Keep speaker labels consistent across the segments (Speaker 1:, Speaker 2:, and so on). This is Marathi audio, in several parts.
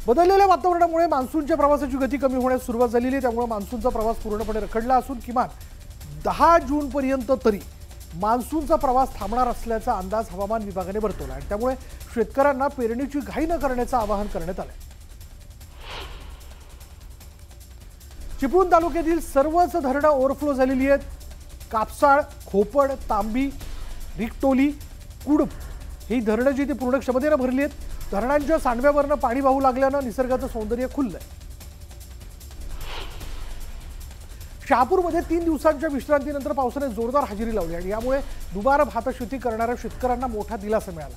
Speaker 1: बदललेल्या वातावरणामुळे मान्सूनच्या प्रवासाची गती कमी होण्यास सुरुवात झालेली आहे। त्यामुळे मान्सूनचा प्रवास पूर्णपणे रखडला असून किमान 10 जूनपर्यंत तरी मान्सूनचा प्रवास थांबणार असल्याचा अंदाज हवामान विभागाने वर्तवला आहे। त्यामुळे शेतकऱ्यांना पेरणीची घाई न करण्याचं आवाहन करण्यात आलं आहे। चिपळूण तालुक्यातील सर्वच धरणं ओव्हरफ्लो झालेली आहेत। कापसाळ, खोपड, तांबी, रिकटोली, कुडप ही धरणं जी ती पूर्ण क्षमतेने भरली आहेत। धरणांच्या सांडव्यावरनं पाणी वाहू लागल्यानं निसर्गाचं सौंदर्य खुललंय। शहापूरमध्ये 3 दिवसांच्या विश्रांतीनंतर पावसाने जोरदार हजेरी लावली आणि यामुळे दुबार भात शेती करणाऱ्या शेतकऱ्यांना मोठा दिलासा मिळाला।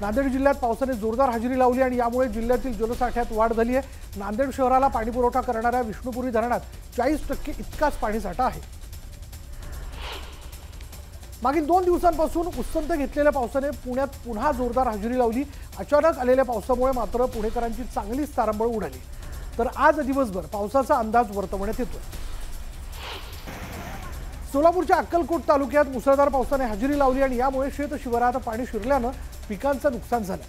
Speaker 1: नांदेड जिल्ह्यात पावसाने जोरदार हजेरी लावली आणि यामुळे जिल्ह्यातील जलसाठ्यात वाढ झाली आहे। नांदेड शहराला पाणीपुरवठा करणाऱ्या विष्णुपुरी धरणात 40% इतकाच पाणीसाठा आहे। मागील 2 दिवसांपासून उसंत घेतलेल्या पावसाने पुण्यात पुन्हा जोरदार हजेरी लावली। अचानक आलेल्या पावसामुळे मात्र पुणेकरांची चांगलीच तारंबळ उडाली। तर आज दिवसभर पावसाचा अंदाज वर्तवण्यात येतोय। सोलापूरच्या अक्कलकोट तालुक्यात मुसळधार पावसाने हजेरी लावली आणि यामुळे शेत शिवारात पाणी शिरल्यानं पिकांचं नुकसान झालं।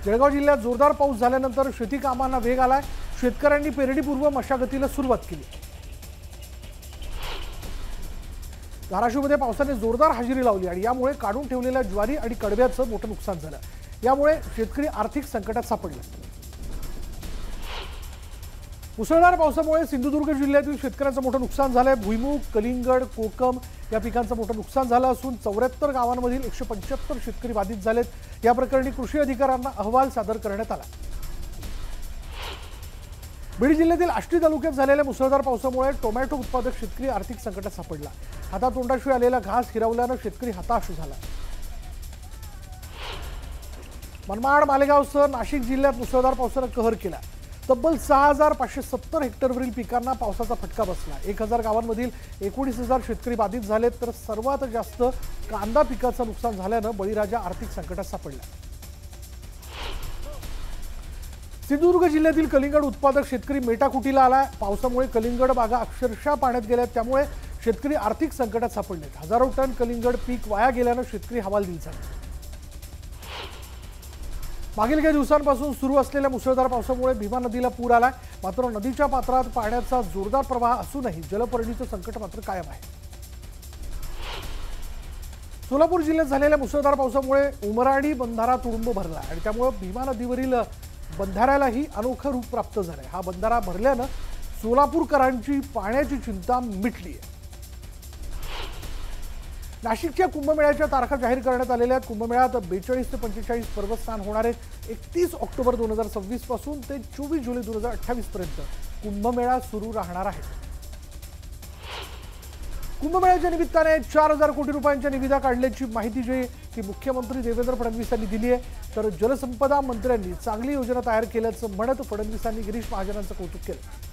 Speaker 1: जळगाव जिल्ह्यात जोरदार पाऊस झाल्यानंतर शेती कामांना वेग आलाय। शेतकऱ्यांनी पेरणीपूर्व मशागतीला सुरुवात केली। धाराशिवमध्ये पावसाने जोरदार हजेरी लावली आणि यामुळे काढून ठेवलेल्या ज्वारी आणि कडब्याचं मोठं नुकसान झालं। यामुळे शेतकरी आर्थिक संकटात सापडले। मुसळधार पावसामुळे सिंधुदुर्ग जिल्ह्यातील शेतकऱ्यांचं मोठं नुकसान झालंय। भुईमूग, कलिंगड, कोकम या पिकांचं मोठं नुकसान झालं असून 74 गावांमधील 175 शेतकरी बाधित झालेत। या प्रकरणी कृषी अधिकाऱ्यांना अहवाल सादर करण्यात आला। बीड जिल्ह्यातील आष्टी तालुक्यात झालेल्या मुसळधार पावसामुळे टोमॅटो उत्पादक शेतकरी आर्थिक संकटात सापडला। हातातोंडाशी आलेला घास हिरावल्यानं शेतकरी हताश झाला। मनमाड, मालेगावसह नाशिक जिल्ह्यात मुसळधार पावसानं कहर केला। तब्बल 6570 हेक्टरवरील पिकांना पावसाचा फटका बसला। 1000 गावांमधील 19,000 शेतकरी बाधित झालेत। तर सर्वात जास्त कांदा पिकाचं नुकसान झाल्यानं बळीराजा आर्थिक संकटात सापडला। सिंधुदुर्ग जिल्ह्यातील कलिंगड उत्पादक शेतकरी मेटाकुटीला आलाय। पावसामुळे कलिंगड बागा अक्षरशः पाण्यात गेल्यात। त्यामुळे शेतकरी आर्थिक संकटात सापडलेत। हजारो टन कलिंगड पीक वाया गेल्यानं शेतकरी हवालदिल झाले। मागील काही दिवसांपासून सुरू असलेल्या मुसळधार पावसामुळे भीमा नदीला पूर आलाय। मात्र नदीच्या पात्रात पाण्याचा जोरदार प्रवाह असूनही जलपर्णीचं संकट मात्र कायम आहे। सोलापूर जिल्ह्यात झालेल्या मुसळधार पावसामुळे उमराणी बंधारा तुडुंब भरला आणि त्यामुळे भीमा नदीवरील बंधाऱ्यालाही अनोखं रूप प्राप्त झालंय। हा बंधारा भरल्यानं सोलापूरकरांची पाण्याची चिंता मिटली आहे। नाशिकच्या कुंभमेळ्याच्या तारखा जाहीर करण्यात आलेल्या आहेत। कुंभमेळ्यात 42 ते 45 पर्वस्नान होणार आहेत। 31 ऑक्टोबर 2026 पासून ते 24 जुलै 2028 पर्यंत कुंभमेळा सुरू राहणार आहे। कुंभमेळ्याच्या निमित्ताने 4000 कोटी रुपयांच्या निविदा काढल्याची माहिती जी ती मुख्यमंत्री देवेंद्र फडणवीस यांनी दिली आहे। तर जलसंपदा मंत्र्यांनी चांगली योजना तयार केल्याचं म्हणत फडणवीसांनी गिरीश महाजनांचं कौतुक केलं।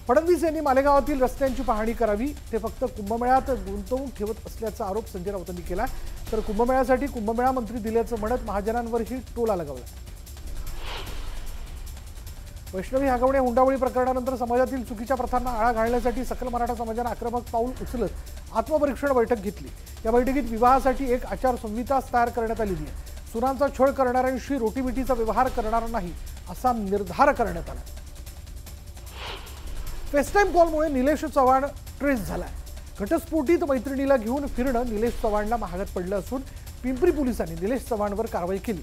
Speaker 1: फडणवीस यांनी मालेगावातील रस्त्यांची पाहणी करावी, ते फक्त कुंभमेळ्यात गुंतवणूक ठेवत असल्याचा आरोप संजय राऊतांनी केला। तर कुंभमेळ्यासाठी कुंभमेळा मंत्री दिल्याचं म्हणत महाजनांवरही टोला लगावला। वैष्णवी हगवणे हुंडाबळी प्रकरणानंतर समाजातील चुकीच्या प्रथांना आळा घालण्यासाठी सकल मराठा समाजाने आक्रमक पाऊल उचलत आत्मपरीक्षण बैठक घेतली। या बैठकीत विवाहासाठी एक आचारसंहिता तयार करण्यात आलेली आहे। सुनांचा छळ करणाऱ्यांशी रोटीबिटीचा व्यवहार करणार नाही असा निर्धार करण्यात आला। फेसटाईम कॉलमुळे निलेश चव्हाण ट्रेस झालाय। घटस्फोटित मैत्रिणीला घेऊन फिरणं निलेश चव्हाणला महागात पडलं असून पिंपरी पोलिसांनी निलेश चव्हाणवर कारवाई केली।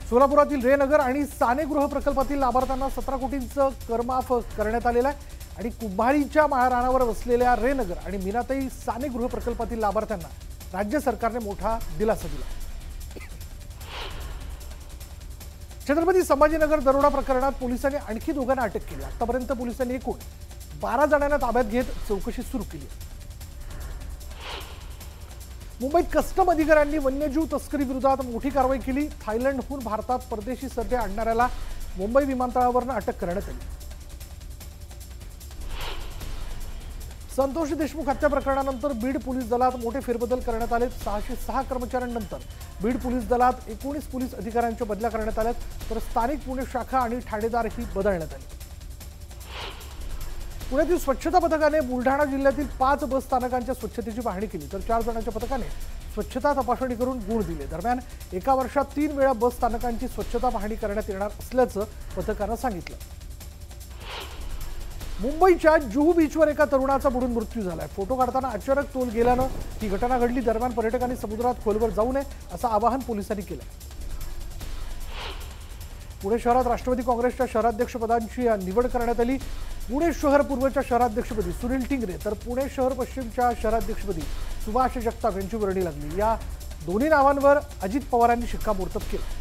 Speaker 1: सोलापुरातील रेनगर आणि साने गृह प्रकल्पातील लाभार्थ्यांना 17 कोटींचं करमाफ करण्यात आलेलं आहे आणि कुंभारीच्या रानावर वसलेल्या रेनगर आणि मीनाताई साने गृह प्रकल्पातील लाभार्थ्यांना राज्य सरकारने मोठा दिलासा दिला। छत्रपती संभाजीनगर दरोडा प्रकरणात पोलिसांनी आणखी 2 जणांना अटक केली। आतापर्यंत पोलिसांनी एकूण 12 जणांना ताब्यात घेत चौकशी सुरू केली। मुंबईत कस्टम अधिकाऱ्यांनी वन्यजीव तस्करी विरोधात मोठी कारवाई केली। थायलंडहून भारतात परदेशी सध्या आणणाऱ्याला मुंबई विमानतळावरून अटक करण्यात आली। संतोष देशमुख हत्या प्रकरणानंतर बीड पोलीस दलात मोठे फेरबदल करण्यात आले। 606 कर्मचाऱ्यांनंतर बीड पोलीस दलात 19 पोलीस अधिकाऱ्यांच्या बदल्या करण्यात आल्या। तर स्थानिक पुणे शाखा आणि ठाणेदारही बदलण्यात आले। पुण्यातील स्वच्छता पथकाने बुलढाणा जिल्ह्यातील 5 बस स्थानकांच्या स्वच्छतेची पाहणी केली, तर 4 जणांच्या पथकाने स्वच्छता तपासणी करून गुण दिले. दरम्यान एका वर्षात 3 वेळा बस स्थानकांची स्वच्छता पाहणी करण्यात येणार असल्याचं पथकानं सांगितलं. मुंबईच्या जुहू बीचवर एका तरुणाचा बुडून मृत्यू झालाय. फोटो काढताना अचानक तोल गेल्यानं ही घटना घडली. दरम्यान पर्यटकांनी समुद्रात खोलवर जाऊ नये असं आवाहन पोलिसांनी केलं. पुणे शहरात राष्ट्रवादी काँग्रेसच्या शहराध्यक्षपदांची निवड करण्यात आली. पुणे शहर पूर्वच्या शहराध्यक्षपदी सुनील टिंगरे तर पुणे शहर पश्चिमच्या शहराध्यक्षपदी सुभाष जगताप यांची वर्णी लागली. या दोन्ही नावांवर अजित पवारांनी शिक्कामोर्तब केलं.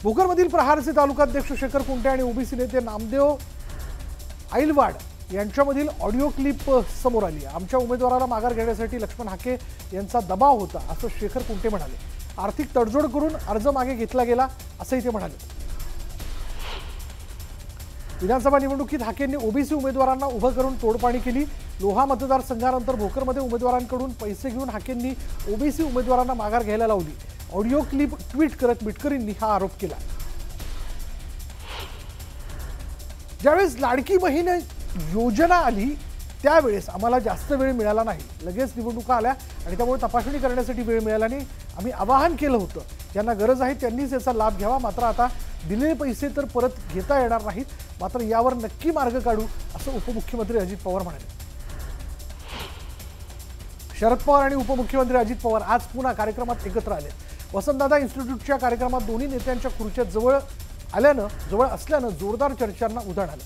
Speaker 1: भोकरमधील प्रहारचे तालुकाध्यक्ष शेखर कुंटे आणि ओबीसी नेते नामदेव आईलवाड यांच्यामधील ऑडिओ क्लिप समोर आली. आमच्या उमेदवाराला माघार घेण्यासाठी लक्ष्मण हाके यांचा दबाव होता असं शेखर कुंटे म्हणाले. आर्थिक तडजोड करून अर्ज मागे घेतला गेला असंही ते म्हणाले. विधानसभा निवडणुकीत हाकेंनी ओबीसी उमेदवारांना उभं करून तोडपाणी केली. लोहा मतदारसंघानंतर भोकरमध्ये उमेदवारांकडून पैसे घेऊन हाकेंनी ओबीसी उमेदवारांना माघार घ्यायला लावली. ऑडिओ क्लिप ट्विट करत मिटकरींनी हा आरोप केला. ज्यावेळेस लाडकी बहीण योजना आली त्यावेळेस आम्हाला जास्त वेळ मिळाला नाही. लगेच निवडणुका आल्या आणि त्यामुळे तपासणी करण्यासाठी वेळ मिळाला नाही. आम्ही आवाहन केलं होतं, ज्यांना गरज आहे त्यांनीच याचा लाभ घ्यावा. मात्र आता दिलेले पैसे तर परत घेता येणार नाहीत. मात्र यावर नक्की मार्ग काढू असं उपमुख्यमंत्री अजित पवार म्हणाले. शरद पवार आणि उपमुख्यमंत्री अजित पवार आज पुन्हा कार्यक्रमात एकत्र आले. वसंतदादा इन्स्टिट्यूटच्या कार्यक्रमात दोन्ही नेत्यांच्या खुर्च्या जवळ असल्यानं जोरदार चर्चांना उधाण आलं.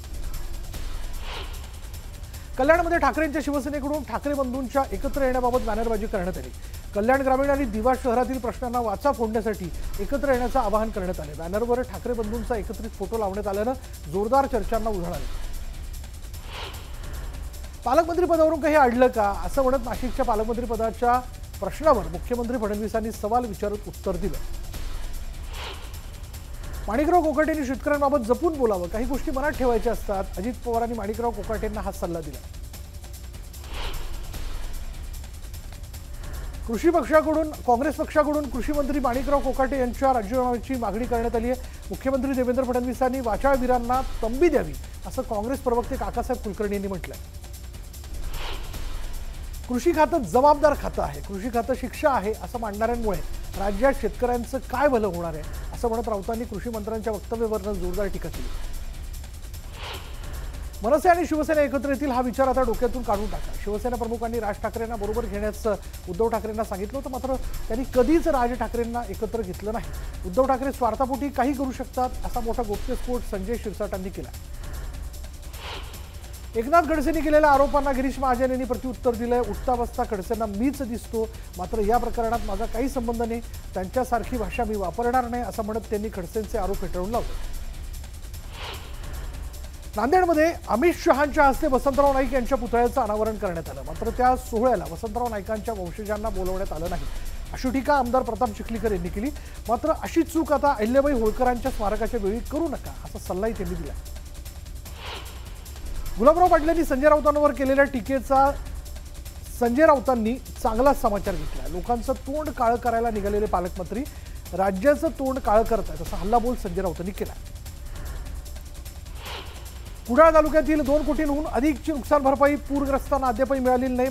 Speaker 1: कल्याणमध्ये ठाकरेंच्या शिवसेनेकडून ठाकरे बंधूंच्या एकत्र येण्याबाबत बॅनरबाजी करण्यात आली. कल्याण ग्रामीण आणि दिवा शहरातील प्रश्नांना वाचा फोडण्यासाठी एकत्र येण्याचं आवाहन करण्यात आले. बॅनरवर ठाकरे बंधूंचा एकत्रित फोटो लावण्यात आल्यानं जोरदार चर्चांना उधाण आलं. पालकमंत्री पदावरून काही अडलं का असं म्हणत नाशिकच्या पालकमंत्री पदाच्या प्रश्नावर मुख्यमंत्री फडणवीसांनी सवाल विचारत उत्तर दिलं. माणिकराव कोकाटेंनी शेतकऱ्यांबाबत जपून बोलावं, काही गोष्टी मनात ठेवायच्या असतात. अजित पवारांनी माणिकराव कोकाटेंना हा सल्ला दिला. काँग्रेस पक्षाकडून कृषी मंत्री माणिकराव कोकाटे यांच्या राजीनाम्याची मागणी करण्यात आली आहे. मुख्यमंत्री देवेंद्र फडणवीसांनी वाचाळवीरांना तंबी द्यावी असं काँग्रेस प्रवक्ते काकासाहेब कुलकर्णी यांनी म्हटलंय. कृषी खातं जबाबदार खातं आहे, कृषी खातं शिक्षा आहे असं मांडणाऱ्यांमुळे राज्यात शेतकऱ्यांचं काय भलं होणार आहे असं म्हणत राऊतांनी कृषी मंत्र्यांच्या वक्तव्यावरनं जोरदार टीका केली. मनसे आणि शिवसेना एकत्र येतील हा विचार आता डोक्यातून काढून टाका. शिवसेना प्रमुखांनी राज ठाकरेंना बरोबर घेण्याचं उद्धव ठाकरेंना सांगितलं होतं, मात्र त्यांनी कधीच राज ठाकरेंना एकत्र घेतलं नाही. उद्धव ठाकरे स्वार्थापोटी काही करू शकतात असा मोठा गोप्यस्फोट संजय शिरसाटांनी केला. एकनाथ खडसेंनी केलेल्या आरोपांना गिरीश महाजन यांनी प्रत्युत्तर दिलंय. उठता बसता खडसेंना मीच दिसतो, मात्र या प्रकरणात माझा काही संबंध नाही, त्यांच्यासारखी भाषा मी वापरणार नाही असं म्हणत त्यांनी खडसेंचे आरोप फेटाळून लावले. नांदेडमध्ये अमित शहांच्या हस्ते वसंतराव नाईक यांच्या पुतळ्याचं अनावरण करण्यात आलं. मात्र त्या सोहळ्याला वसंतराव नाईकांच्या वंशजांना बोलवण्यात आलं नाही अशी टीका आमदार प्रताप चिखलीकर यांनी केली. मात्र अशी चूक आता अहिल्याबाई होळकरांच्या स्मारकाच्या वेळी करू नका असा सल्लाही त्यांनी दिला. गुलाबराव पाटलांनी संजय राऊतांवर केलेल्या टीकेचा संजय राऊतांनी चांगलाच समाचार घेतला. लोकांचं तोंड काळं करायला निघालेले पालकमंत्री राज्याचं तोंड काळं करतात असा हल्लाबोल संजय राऊतांनी केला. कुडाळ तालुक्यातील 2 कोटींहून अधिकची नुकसान भरपाई पूरग्रस्तांना अद्यापही मिळालेली नाही.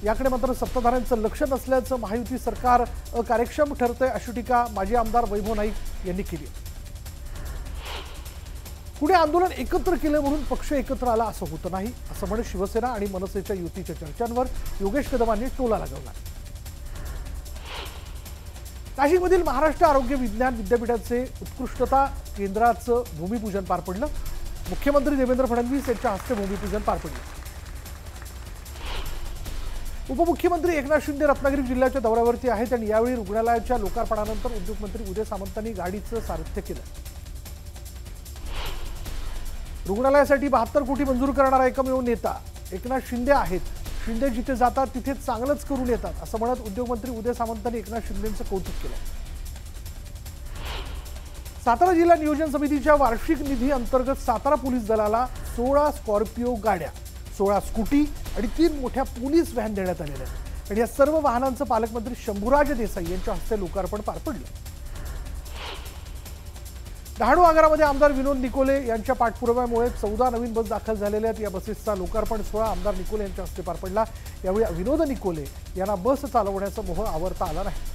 Speaker 1: याकडे सत्ताधाऱ्यांचं लक्ष नसल्याचं महायुती सरकार अकार्यक्षम ठरतंय अशी टीका माजी आमदार वैभव नाईक यांनी केली. पुढे आंदोलन एकत्र केलं म्हणून पक्ष एकत्र आला असं होतं नाही असं म्हणत शिवसेना आणि मनसेच्या युतीच्या चर्चांवर योगेश कदमांनी टोला लगावला. नाशिकमधील महाराष्ट्र आरोग्य विज्ञान विद्यापीठाचे उत्कृष्टता केंद्राचं भूमिपूजन पार पडलं. मुख्यमंत्री देवेंद्र फडणवीस यांच्या हस्ते भूमिपूजन पार पडलं. उपमुख्यमंत्री एकनाथ शिंदे रत्नागिरी जिल्ह्याच्या दौऱ्यावरती आहेत आणि यावेळी रुग्णालयाच्या लोकार्पणानंतर उद्योगमंत्री उदय सामंतांनी गाडीचं सारथ्य केलं. रुग्णालयासाठी 72 कोटी मंजूर करणारा एकमेव नेता एकनाथ शिंदे आहेत. शिंदे जिथे जातात तिथे चांगलंच करून येतात असं म्हणत उद्योगमंत्री उदय सामंतांनी एकनाथ शिंदेंचं कौतुक केलं. सातारा जिल्हा नियोजन समितीच्या वार्षिक निधी अंतर्गत सातारा पोलीस दलाला 16 स्कॉर्पिओ गाड्या, 16 स्कूटी आणि 3 मोठ्या पोलीस व्हॅन देण्यात आलेल्या आहेत आणि या सर्व वाहनांचं पालकमंत्री शंभूराज देसाई यांच्या हस्ते लोकार्पण पार पडलं. डहाणू आगारामध्ये आमदार विनोद निकोले यांच्या पाठपुराव्यामुळे 14 नवीन बस दाखल झालेल्या आहेत। या बसेसचा लोकार्पण सोहळा आमदार निकोले यांच्या हस्ते पार पडला। यावेळी विनोद निकोले यांना बस चालवण्याचा मोह आवरता आला नाही।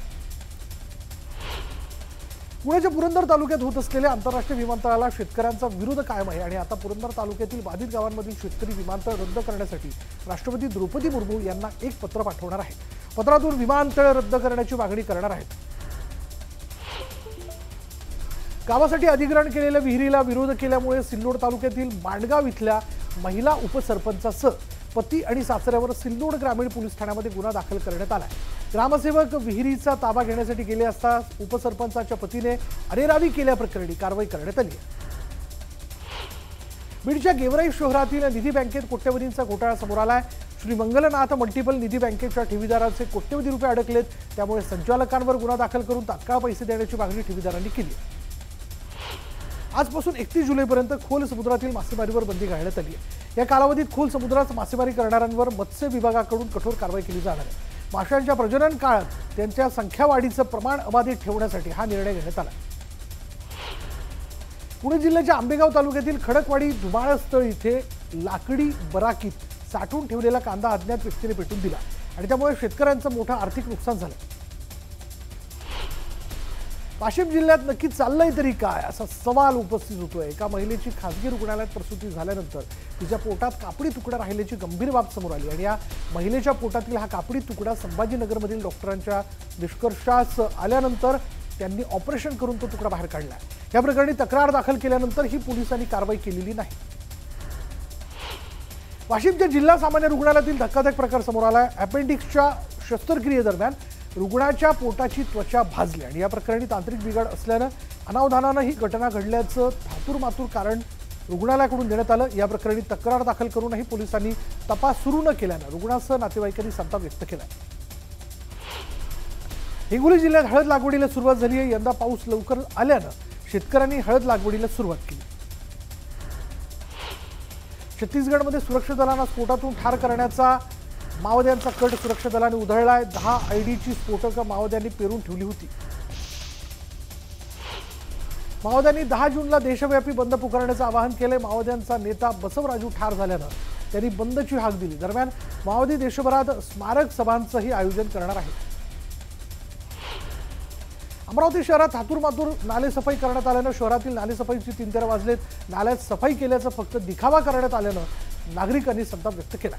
Speaker 1: पुण्याच्या पुरंदर तालुक्यात होत असलेल्या आंतरराष्ट्रीय विमानतळाला शेतकऱ्यांचा विरोध कायम आहे आणि आता पुरंदर तालुक्यातील बाधित गावांमधील शेतकरी विमानतळ रद्द करण्यासाठी राष्ट्रपती द्रौपदी मुर्मू यांना एक पत्र पाठवणार आहे। पत्रातून विमानतळ रद्द करण्याची मागणी करणार आहेत। गावासाठी अधिग्रहण केलेल्या विहिरीला विरोध केल्यामुळे सिल्लोड तालुक्यातील मांडगाव इथल्या महिला उपसरपंचासह पती आणि सासऱ्यावर सिल्लोड ग्रामीण पोलीस ठाण्यामध्ये गुन्हा दाखल करण्यात आला। ग्रामसेवक विहिरीचा ताबा घेण्यासाठी गेले असता उपसरपंचाच्या पतीने अरेरावी केल्याप्रकरणी कारवाई करण्यात आली। बीडच्या गेवराई शहरातील निधी बँकेत कोट्यवधींचा घोटाळा समोर आलाय। श्री मंगलनाथ मल्टिपल निधी बँकेच्या ठेवीदारांचे कोट्यवधी रुपये अडकलेत, त्यामुळे संचालकांवर गुन्हा दाखल करून तात्काळ पैसे देण्याची मागणी ठेवीदारांनी केली। आजपासून 31 जुलैपर्यंत खोल समुद्रातील मासेमारीवर बंदी घालण्यात आली आहे। या कालावधीत खोल समुद्रात मासेमारी करणाऱ्यांवर मत्स्य विभागाकडून कठोर कारवाई केली जाणार आहे। माशांच्या प्रजनन काळात त्यांच्या संख्या वाढीचं प्रमाण अबाधित ठेवण्यासाठी हा निर्णय घेण्यात आला। पुणे जिल्ह्याच्या आंबेगाव तालुक्यातील खडकवाडी धुमाळस्थळ इथे लाकडी बराकीत साठवून ठेवलेला कांदा अज्ञात व्यक्तीने पेटून दिला आणि त्यामुळे शेतकऱ्यांचं मोठं आर्थिक नुकसान झालं। वाशिम जिल्ह्यात नक्की चाललंय तरी काय असा सवाल उपस्थित होतोय। एका महिलेची खासगी रुग्णालयात प्रसूती झाल्यानंतर तिच्या पोटात कापडी तुकडा राहिल्याची गंभीर बाब समोर आली आणि या महिलेच्या पोटातील हा कापडी तुकडा संभाजीनगरमधील डॉक्टरांच्या निष्कर्षास आल्यानंतर त्यांनी ऑपरेशन करून तो तुकडा बाहेर काढला। या प्रकरणी तक्रार दाखल केल्यानंतर ही पोलिसांनी कारवाई केलेली नाही। वाशिमच्या जिल्हा सामान्य रुग्णालयातील धक्कादायक प्रकार समोर आलाय। अपेंडिक्सच्या शस्त्रक्रियेदरम्यान रुग्णाच्या पोटाची त्वचा भाजली आणि या प्रकरणी तांत्रिक बिघाड असल्यानं अनावधानानं ही घटना घडल्याचं थातूरमातूर कारण रुग्णालयाकडून देण्यात आलं। या प्रकरणी तक्रार दाखल करूनही पोलिसांनी तपास सुरू न केल्यानं रुग्णासह नातेवाईकांनी संताप व्यक्त केला। हिंगोली जिल्ह्यात हळद लागवडीला सुरुवात झाली आहे। यंदा पाऊस लवकर आल्यानं शेतकऱ्यांनी हळद लागवडीला सुरुवात केली। छत्तीसगडमध्ये सुरक्षा दलांना स्फोटातून ठार करण्याचा माओवाद्यांचा कट सुरक्षा दलाने उधळलाय। 10 आयडीची स्फोटकं माओवाद्यांनी पेरून ठेवली होती। माओवाद्यांनी 10 जूनला देशव्यापी बंद पुकारण्याचं आवाहन केले। माओवाद्यांचा नेता बसवराजू ठार झाल्यानं त्यांनी बंदची हाक दिली। दरम्यान माओवादी देशभरात स्मारक सभांचंही आयोजन करणार आहे। अमरावती शहरात थातूरमातूर नालेसफाई करण्यात आल्यानं शहरातील नालेसफाईची 3 वाजलेत। नाल्यात सफाई केल्याचं फक्त दिखावा करण्यात आल्यानं नागरिकांनी संताप व्यक्त केला।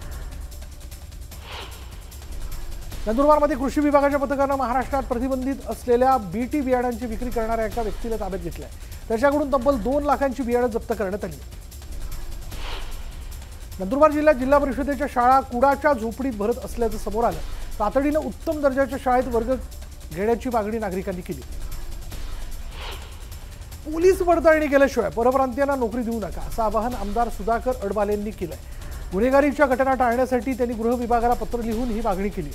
Speaker 1: नंदुरबारमध्ये कृषी विभागाच्या पथकानं महाराष्ट्रात प्रतिबंधित असलेल्या बीटी बियाणांची विक्री करणाऱ्या एका व्यक्तीला ताब्यात घेतलंय। त्याच्याकडून तब्बल 2 लाखांची बियाणं जप्त करण्यात आली। नंदुरबार जिल्ह्यात जिल्हा परिषदेच्या शाळा कुडाच्या झोपडीत भरत असल्याचं समोर आलं। तातडीनं उत्तम दर्जाच्या शाळेत वर्ग घेण्याची मागणी नागरिकांनी केली। पोलीस पडताळणी केल्याशिवाय परप्रांतीयांना नोकरी देऊ नका असं आवाहन आमदार सुधाकर अडबालेंनी केलंय। गुन्हेगारीच्या घटना टाळण्यासाठी त्यांनी गृह विभागाला पत्र लिहून ही मागणी केली।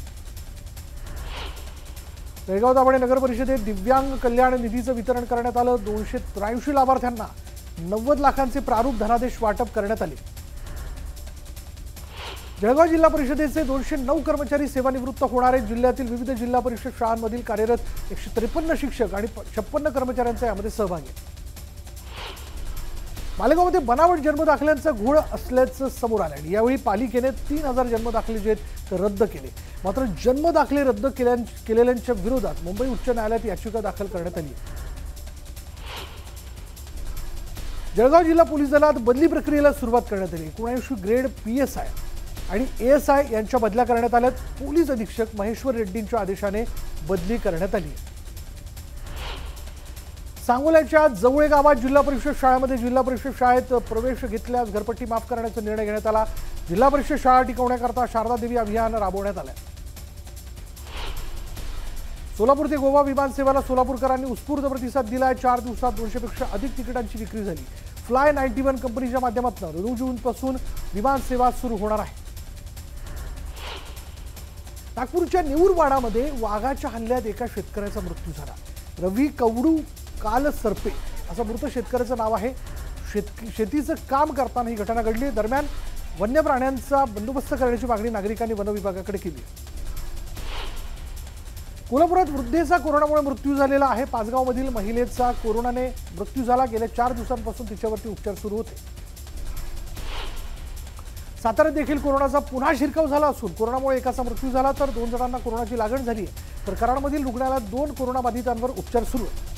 Speaker 1: बेळगाव दाभाडे नगर परिषदेत दिव्यांग कल्याण निधीचं वितरण करण्यात आलं। 283 लाभार्थ्यांना 90 लाखांचे प्रारूप धनादेश वाटप करण्यात आले। जळगाव जिल्हा परिषदेचे 209 कर्मचारी सेवानिवृत्त होणार आहेत। जिल्ह्यातील विविध जिल्हा परिषद शाळांमधील कार्यरत 153 शिक्षक आणि 56 कर्मचाऱ्यांचा यामध्ये सहभाग आहे। मालेगावमध्ये बनावट जन्मदाखल्यांचा घोळ असल्याचं समोर आलं आणि यावेळी पालिकेने 3000 जन्मदाखले जे रद्द केले। मात्र जन्मदाखले रद्द केलेल्यांच्या विरोधात मुंबई उच्च न्यायालयात याचिका दाखल करण्यात आली। जळगाव जिल्हा पोलीस दलात बदली प्रक्रियेला सुरुवात करण्यात आली। 79 ग्रेड PSI आणि ASI यांच्या बदल्या करण्यात आल्यात। पोलीस अधीक्षक महेश्वर रेड्डींच्या आदेशाने बदली करण्यात आली। सांगोल्याच्या जवळे गावात जिल्हा परिषद शाळेमध्ये जिल्हा परिषद शाळेत प्रवेश घेतल्यास घरपट्टी माफ करण्याचा निर्णय घेण्यात आला। जिल्हा परिषद शाळा टिकवण्याकरता शारदा देवी अभियान राबवण्यात आलं। सोलापूर ते गोवा विमानसेवेला सोलापूरकरांनी उत्स्फूर्त प्रतिसाद दिलाय। 4 दिवसात 200 पेक्षा अधिक तिकिटांची विक्री झाली। फ्लाय 91 कंपनीच्या माध्यमातून 9 जूनपासून विमानसेवा सुरू होणार आहे। नागपूरच्या नेऊरवाडामध्ये वाघाच्या हल्ल्यात एका शेतकऱ्याचा मृत्यू झाला। रवी कवडू काल सरपे असं मृत शेतकऱ्याचं नाव आहे। शेतीचं काम करताना ही घटना घडली। दरम्यान वन्य प्राण्यांचा बंदोबस्त करण्याची मागणी नागरिकांनी वन विभागाकडे केली। कोल्हापुरात वृद्धेचा कोरोनामुळे मृत्यू झालेला आहे। पाचगावमधील महिलेचा कोरोनाने मृत्यू झाला। गेल्या 4 दिवसांपासून तिच्यावरती उपचार सुरू होते। साताऱ्यात देखील कोरोनाचा पुन्हा शिरकाव झाला असून कोरोनामुळे एकाचा मृत्यू झाला तर 2 जणांना कोरोनाची लागण झाली आहे। तर कराडमधील रुग्णालयात 2 कोरोना बाधितांवर उपचार सुरू आहेत।